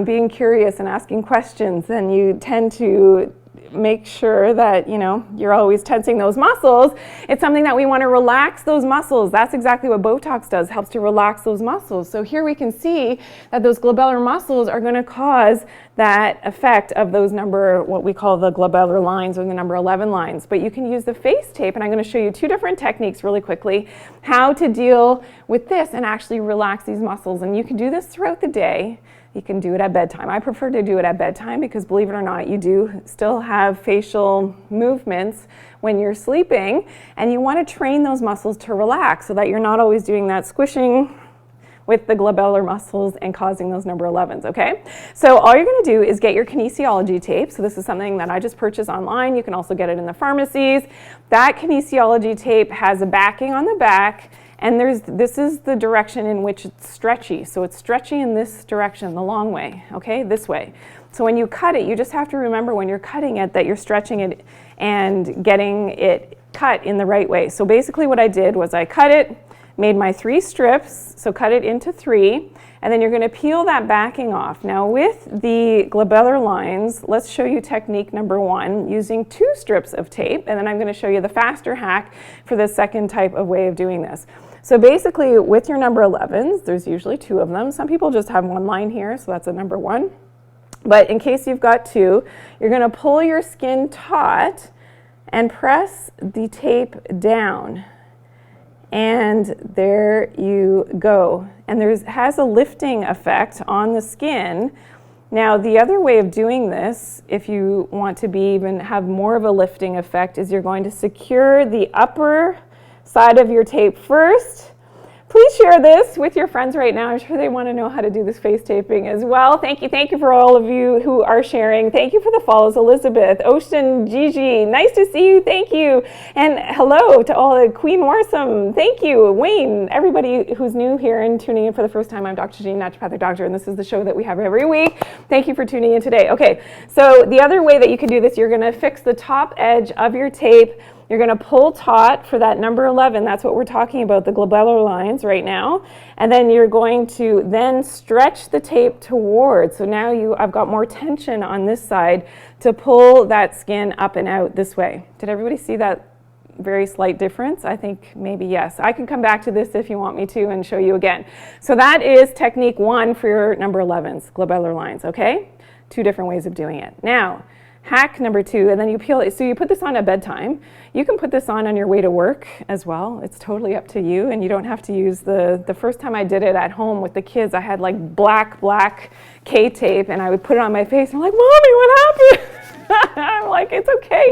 being curious and asking questions, then you tend to make sure that you're always tensing those muscles. It's something that we want to relax those muscles. That's exactly what Botox does, helps to relax those muscles. So here we can see that those glabellar muscles are going to cause that effect of those what we call the glabellar lines, or the number 11 lines. But you can use the face tape, and I'm going to show you two different techniques really quickly, how to deal with this and actually relax these muscles. And you can do this throughout the day. You can do it at bedtime. I prefer to do it at bedtime because, believe it or not, you do still have facial movements when you're sleeping, and you want to train those muscles to relax so that you're not always doing that squishing with the glabellar muscles and causing those number 11s, okay? So all you're going to do is get your kinesiology tape. So this is something that I just purchased online. You can also get it in the pharmacies. That kinesiology tape has a backing on the back, and this is the direction in which it's stretchy. So it's stretchy in this direction, the long way, okay, this way. So when you cut it, you just have to remember when you're cutting it that you're stretching it and getting it cut in the right way. So basically what I did was I cut it, made my 3 strips, so cut it into 3, and then you're going to peel that backing off. Now with the glabellar lines, let's show you technique number 1 using 2 strips of tape, and then I'm going to show you the faster hack for the second type of way of doing this. So basically with your number 11s, there's usually 2 of them. Some people just have 1 line here, so that's a number 1. But in case you've got 2, you're going to pull your skin taut and press the tape down. And there you go. And has a lifting effect on the skin. Now, the other way of doing this, if you want to have more of a lifting effect, is you're going to secure the upper side of your tape first. Please share this with your friends right now. I'm sure they want to know how to do this face taping as well. Thank you for all of you who are sharing. Thank you for the follows, Elizabeth, Ocean, Gigi, nice to see you, thank you. And hello to all the Queen Warsome, thank you. Wayne, everybody who's new here and tuning in for the first time, I'm Dr. Janine, naturopathic doctor, and this is the show that we have every week. Thank you for tuning in today. Okay, so the other way that you can do this, you're gonna fix the top edge of your tape. You're going to pull taut for that number 11. That's what we're talking about, the glabellar lines right now. And then you're going to then stretch the tape towards. So now I've got more tension on this side to pull that skin up and out this way. Did everybody see that very slight difference? I think maybe yes. I can come back to this if you want me to and show you again. So that is technique 1 for your number 11s, glabellar lines, okay? 2 different ways of doing it. Now, hack number 2, and then you peel it. So you put this on at bedtime. You can put this on your way to work as well. It's totally up to you, and you don't have to use the first time I did it at home with the kids, I had like black K-tape, and I would put it on my face, and I'm like, Mommy, what happened? I'm like, it's okay,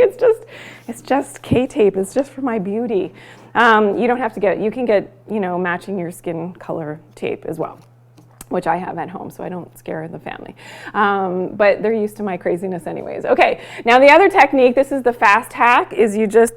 it's just K-tape, it's just for my beauty. You don't have to you can get, matching your skin color tape as well, which I have at home, so I don't scare the family. But they're used to my craziness anyways. Okay, now the other technique, this is the fast hack, is you just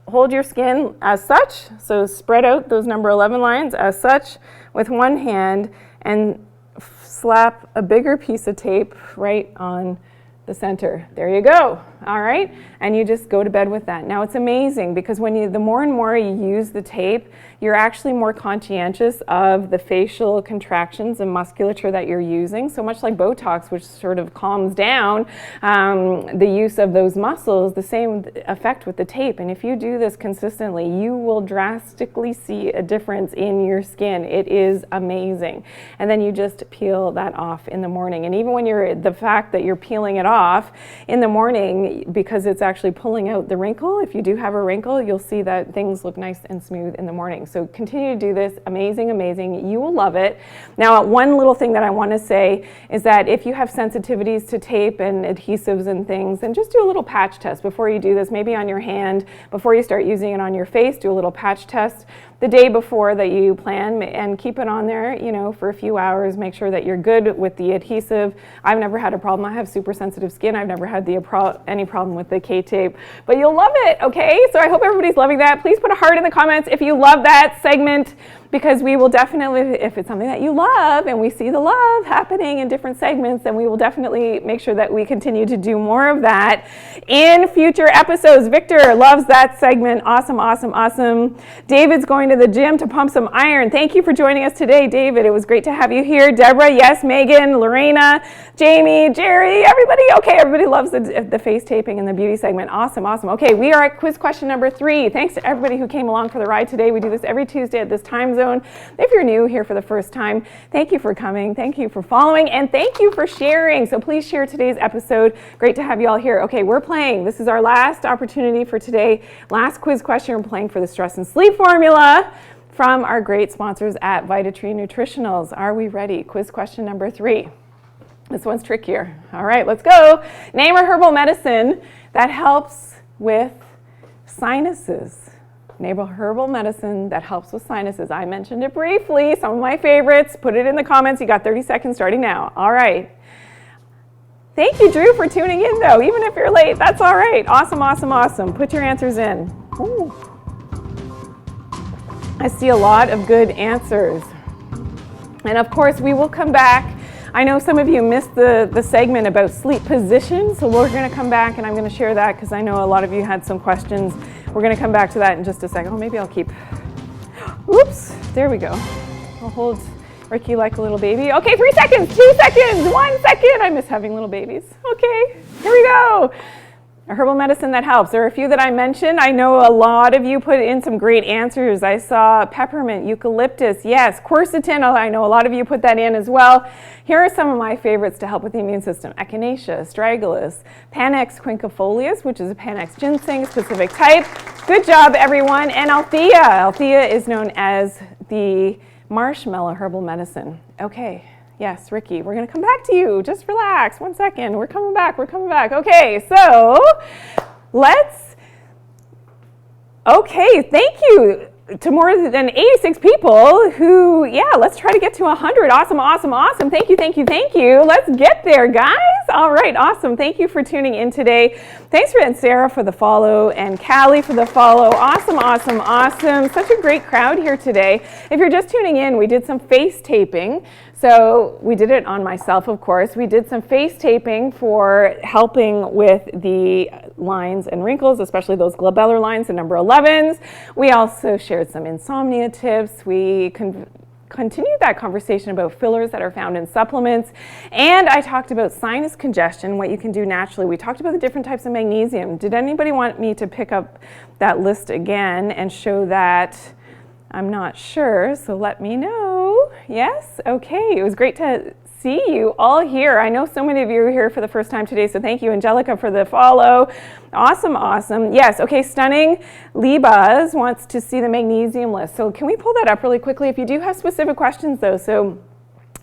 hold your skin as such, so spread out those number 11 lines as such with one hand and slap a bigger piece of tape right on the center. There you go. All right, and you just go to bed with that. Now it's amazing because the more and more you use the tape, you're actually more conscientious of the facial contractions and musculature that you're using. So much like Botox, which sort of calms down the use of those muscles, the same effect with the tape. And if you do this consistently, you will drastically see a difference in your skin. It is amazing. And then you just peel that off in the morning. And even when the fact that you're peeling it off, off in the morning because it's actually pulling out the wrinkle. If you do have a wrinkle, you'll see that things look nice and smooth in the morning. So continue to do this. Amazing, amazing. You will love it. Now, one little thing that I want to say is that if you have sensitivities to tape and adhesives and things, then just do a little patch test before you do this, maybe on your hand, before you start using it on your face. Do a little patch test the day before that you plan and keep it on there, you know, for a few hours. Make sure that you're good with the adhesive. I've never had a problem. I have super sensitive skin. I've never had any problem with the K-tape, but you'll love it, okay? So I hope everybody's loving that. Please put a heart in the comments if you love that segment, because we will definitely, if it's something that you love and we see the love happening in different segments, then we will definitely make sure that we continue to do more of that in future episodes. Victor loves that segment. Awesome, awesome, awesome. David's going to the gym to pump some iron. Thank you for joining us today, David. It was great to have you here. Deborah, yes. Megan, Lorena, Jamie, Jerry, everybody. Okay, everybody loves the face taping and the beauty segment. Awesome, awesome. Okay, we are at quiz question number 3. Thanks to everybody who came along for the ride today. We do this every Tuesday at this time zone. If you're new here for the first time, thank you for coming, thank you for following, and thank you for sharing. So please share today's episode. Great to have you all here. Okay, we're playing. This is our last opportunity for today. Last quiz question. We're playing for the stress and sleep formula from our great sponsors at VitaTree Nutritionals. Are we ready? Quiz question number 3. This one's trickier. All right, let's go. Name a herbal medicine that helps with sinuses. Name a herbal medicine that helps with sinuses. I mentioned it briefly. Some of my favorites. Put it in the comments. You got 30 seconds starting now. All right. Thank you, Drew, for tuning in, though. Even if you're late, that's all right. Awesome, awesome, awesome. Put your answers in. Ooh. I see a lot of good answers. And of course, we will come back. I know some of you missed the segment about sleep position, so we're going to come back and I'm going to share that because I know a lot of you had some questions. We're going to come back to that in just a second. Oh, maybe I'll keep. Oops, there we go. I'll hold Ricky like a little baby. Okay, 3 seconds, 2 seconds, 1 second. I miss having little babies. Okay, here we go. A herbal medicine that helps. There are a few that I mentioned. I know a lot of you put in some great answers. I saw peppermint, eucalyptus, yes, quercetin. I know a lot of you put that in as well. Here are some of my favorites to help with the immune system. Echinacea, astragalus, Panax quinquefolius, which is a Panax ginseng specific type. Good job, everyone. And Althea. Althea is known as the marshmallow herbal medicine. Okay. Yes, Ricky, we're going to come back to you. Just relax. 1 second. We're coming back. We're coming back. Okay, so okay, thank you to more than 86 people who, yeah, let's try to get to 100. Awesome, awesome, awesome. Thank you, thank you, thank you. Let's get there, guys. All right, awesome. Thank you for tuning in today. Thanks for Sarah for the follow and Callie for the follow. Awesome, awesome, awesome. Such a great crowd here today. If you're just tuning in, we did some face taping. So we did it on myself, of course. We did some face taping for helping with the lines and wrinkles, especially those glabellar lines, the number 11s. We also shared some insomnia tips. We continued that conversation about fillers that are found in supplements. And I talked about sinus congestion, what you can do naturally. We talked about the different types of magnesium. Did anybody want me to pick up that list again and show that? I'm not sure, so let me know. Yes? Okay, it was great to see you all here. I know so many of you are here for the first time today, so thank you, Angelica, for the follow. Awesome, awesome. Yes, okay, Stunning Libas wants to see the magnesium list. So can we pull that up really quickly? If you do have specific questions, though, so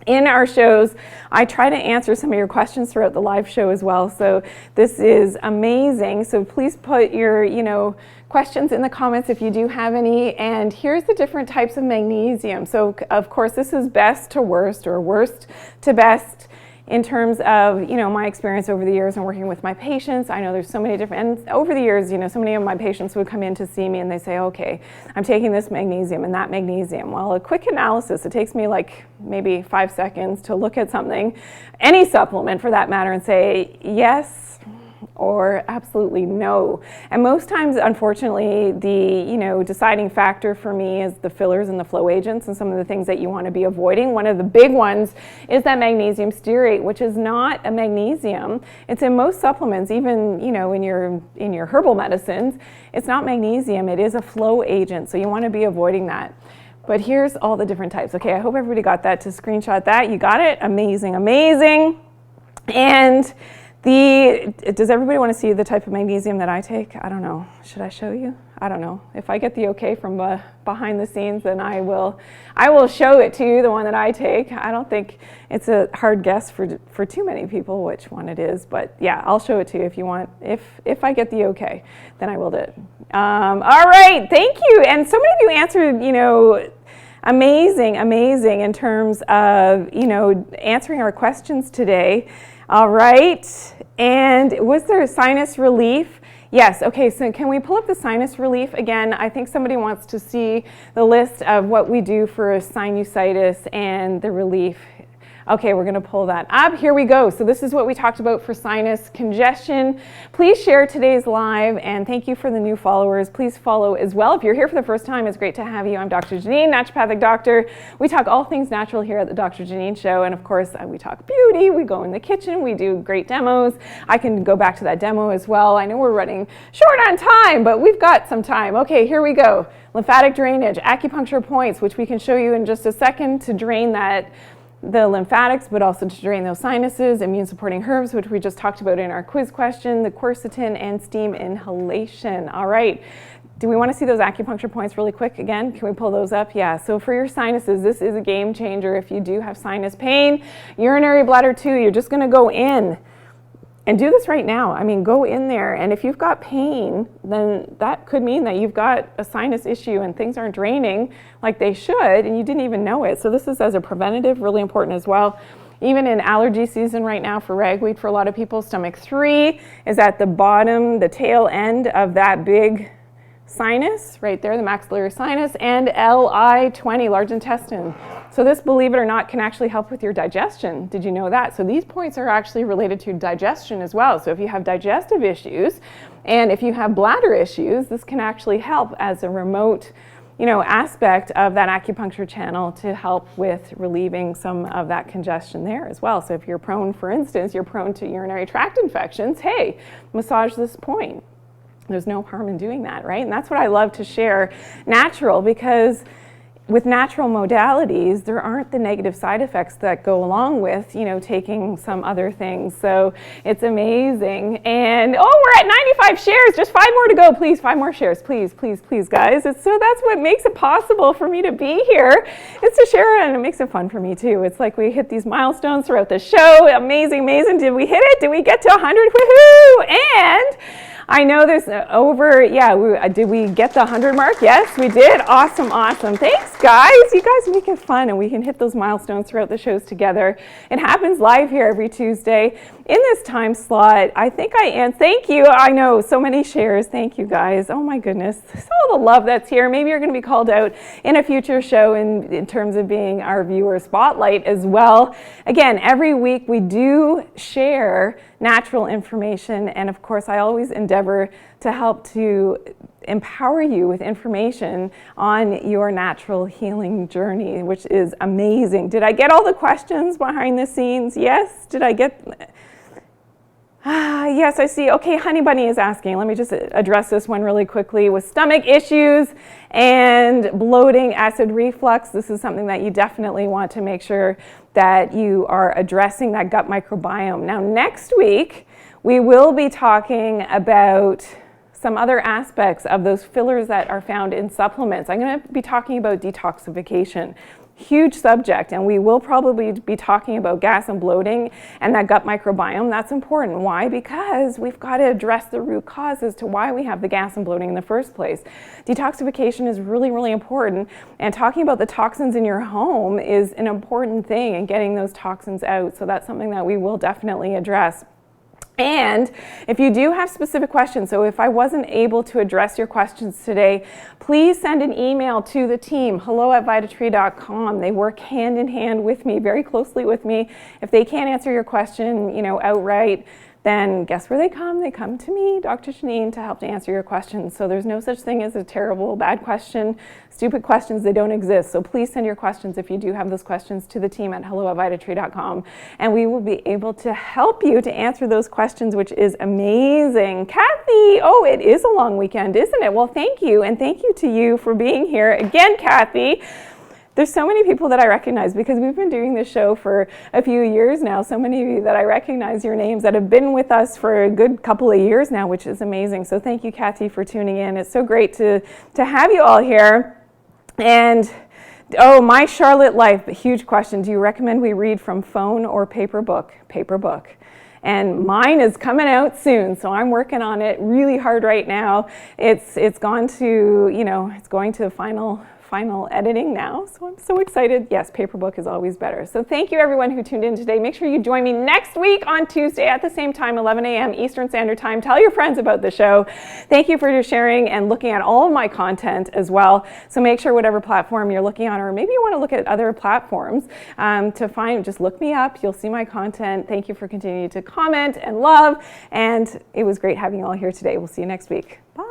in our shows, I try to answer some of your questions throughout the live show as well. So this is amazing. So please put your, questions in the comments if you do have any. And here's the different types of magnesium. So of course, this is best to worst or worst to best in terms of, my experience over the years and working with my patients. I know there's so many different, and over the years, so many of my patients would come in to see me and they say, okay, I'm taking this magnesium and that magnesium. Well, a quick analysis, it takes me like maybe 5 seconds to look at something, any supplement for that matter, and say yes or absolutely no. And most times, unfortunately, the deciding factor for me is the fillers and the flow agents and some of the things that you want to be avoiding. One of the big ones is that magnesium stearate, which is not a magnesium. It's in most supplements, even in your herbal medicines. It's not magnesium. It is a flow agent, so you want to be avoiding that. But here's all the different types. Okay, I hope everybody got that to screenshot that. You got it? Amazing, amazing. And Does everybody want to see the type of magnesium that I take? I don't know. Should I show you? I don't know. If I get the okay from behind the scenes, then I will show it to you, the one that I take. I don't think it's a hard guess for too many people which one it is, but yeah, I'll show it to you if you want. If I get the okay, then I will do it. All right, thank you. And so many of you answered, amazing in terms of, answering our questions today. All right, and was there sinus relief? Yes, okay, so can we pull up the sinus relief again? I think somebody wants to see the list of what we do for sinusitis and the relief. Okay, we're going to pull that up. Here we go. So this is what we talked about for sinus congestion. Please share today's live, and thank you for the new followers. Please follow as well. If you're here for the first time, it's great to have you. I'm Dr. Janine, naturopathic doctor. We talk all things natural here at the Dr. Janine Show, and of course, we talk beauty. We go in the kitchen. We do great demos. I can go back to that demo as well. I know we're running short on time, but we've got some time. Okay, here we go. Lymphatic drainage, acupuncture points, which we can show you in just a second to drain the lymphatics, but also to drain those sinuses, immune supporting herbs, which we just talked about in our quiz question, the quercetin, and steam inhalation. All right. Do we want to see those acupuncture points really quick again? Can we pull those up? Yeah. So for your sinuses, this is a game changer. If you do have sinus pain, urinary bladder too, you're just going to go in and do this right now. I mean, go in there, and if you've got pain, then that could mean that you've got a sinus issue and things aren't draining like they should, and you didn't even know it. So this is as a preventative, really important as well. Even in allergy season right now for ragweed, for a lot of people, stomach 3 is at the bottom, the tail end of that big sinus right there, the maxillary sinus, and LI20, large intestine. So this, believe it or not, can actually help with your digestion. Did you know that? So these points are actually related to digestion as well. So if you have digestive issues and if you have bladder issues, this can actually help as a remote, aspect of that acupuncture channel to help with relieving some of that congestion there as well. So if you're prone, for instance, you're prone to urinary tract infections, hey, massage this point. There's no harm in doing that, right? And that's what I love to share natural, because with natural modalities, there aren't the negative side effects that go along with, taking some other things. So it's amazing. And we're at 95 shares, just 5 more to go, please. 5 more shares, please, guys. So that's what makes it possible for me to be here, is to share it, and it makes it fun for me too. It's like we hit these milestones throughout the show. Amazing. Did we hit it? Did we get to 100? Woohoo! And I know there's did we get the 100 mark? Yes, we did. Awesome. Thanks, guys. You guys make it fun, and we can hit those milestones throughout the shows together. It happens live here every Tuesday in this time slot. I think I am. Thank you. I know, so many shares. Thank you, guys. Oh my goodness. All the love that's here. Maybe you're going to be called out in a future show in terms of being our viewer spotlight as well. Again, every week we do share natural information, and of course I always endeavor to help to empower you with information on your natural healing journey, which is amazing. Did I get all the questions behind the scenes? Yes. Did I get... yes, I see. Okay, Honey Bunny is asking. Let me just address this one really quickly. With stomach issues and bloating, acid reflux, this is something that you definitely want to make sure that you are addressing that gut microbiome. Now, next week, we will be talking about some other aspects of those fillers that are found in supplements. I'm going to be talking about detoxification. Huge subject, and we will probably be talking about gas and bloating and that gut microbiome. That's important. Why? Because we've got to address the root cause as to why we have the gas and bloating in the first place. Detoxification is really, really important, and talking about the toxins in your home is an important thing, and getting those toxins out. So that's something that we will definitely address. And if you do have specific questions, so if I wasn't able to address your questions today, please send an email to the team, hello@vitatree.com. They work hand in hand with me, very closely with me. If they can't answer your question, outright, then guess where they come? They come to me, Dr. Janine, to help to answer your questions. So there's no such thing as a terrible, bad question. Stupid questions, they don't exist. So please send your questions, if you do have those questions, to the team at hello@vitatree.com. And we will be able to help you to answer those questions, which is amazing. Kathy, it is a long weekend, isn't it? Well, thank you. And thank you to you for being here. Again, Kathy, There's so many people that I recognize because we've been doing this show for a few years now. So many of you that I recognize your names that have been with us for a good couple of years now, which is amazing. So thank you, Kathy, for tuning in. It's so great to have you all here. And oh, my Charlotte life, huge question. Do you recommend we read from phone or paper book? Paper book. And mine is coming out soon, so I'm working on it really hard right now. It's gone to, it's going to final editing now, so I'm so excited. Yes, paper book is always better. So thank you everyone who tuned in today. Make sure you join me next week on Tuesday at the same time, 11 a.m. Eastern Standard Time. Tell your friends about the show. Thank you for sharing and looking at all of my content as well. So make sure whatever platform you're looking on, or maybe you want to look at other platforms to find, just look me up. You'll see my content. Thank you for continuing to comment and love. And it was great having you all here today. We'll see you next week. Bye.